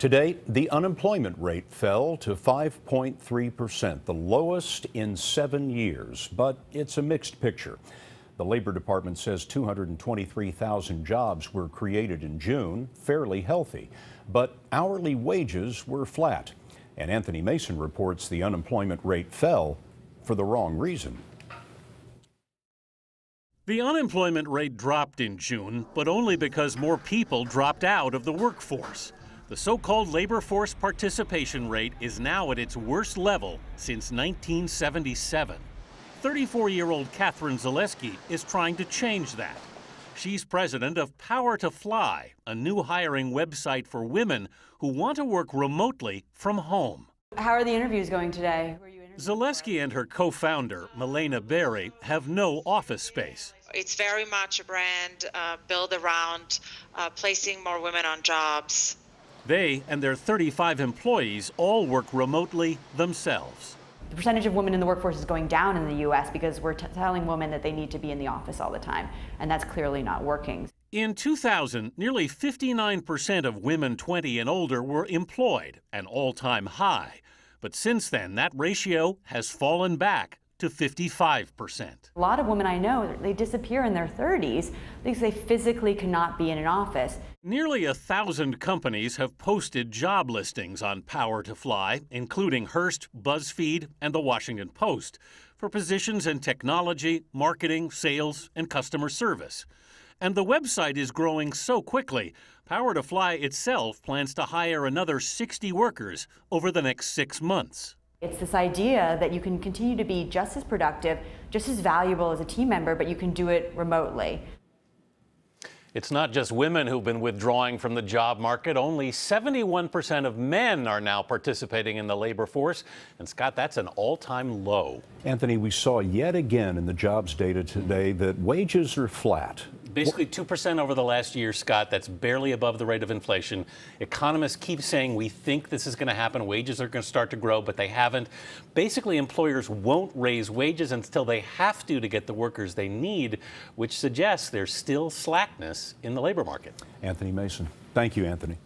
Today, the unemployment rate fell to 5.3%, the lowest in 7 years, but it's a mixed picture. The Labor Department says 223,000 jobs were created in June, fairly healthy, but hourly wages were flat. And Anthony Mason reports the unemployment rate fell for the wrong reason. The unemployment rate dropped in June, but only because more people dropped out of the workforce. The so-called labor force participation rate is now at its worst level since 1977. 34-year-old Catherine Zaleski is trying to change that. She's president of Power to Fly, a new hiring website for women who want to work remotely from home. How are the interviews going today? Zaleski and her co-founder, Milena Berry, have no office space. It's very much a brand built around placing more women on jobs. They and their 35 employees all work remotely themselves. The percentage of women in the workforce is going down in the U.S. because we're telling women that they need to be in the office all the time, and that's clearly not working. In 2000, nearly 59% of women 20 and older were employed, an all-time high. But since then, that ratio has fallen back to 55%. A lot of women I know, they disappear in their 30s because they physically cannot be in an office. Nearly 1,000 companies have posted job listings on Power to Fly, including Hearst, BuzzFeed, and The Washington Post, for positions in technology, marketing, sales, and customer service. And the website is growing so quickly, Power to Fly itself plans to hire another 60 workers over the next 6 months. It's this idea that you can continue to be just as productive, just as valuable as a team member, but you can do it remotely. It's not just women who've been withdrawing from the job market. Only 71% of men are now participating in the labor force. And Scott, that's an all-time low. Anthony, we saw yet again in the jobs data today that wages are flat. Basically 2% over the last year, Scott. That's barely above the rate of inflation. Economists keep saying we think this is going to happen. Wages are going to start to grow, but they haven't. Basically, employers won't raise wages until they have to get the workers they need, which suggests there's still slackness in the labor market. Anthony Mason. Thank you, Anthony.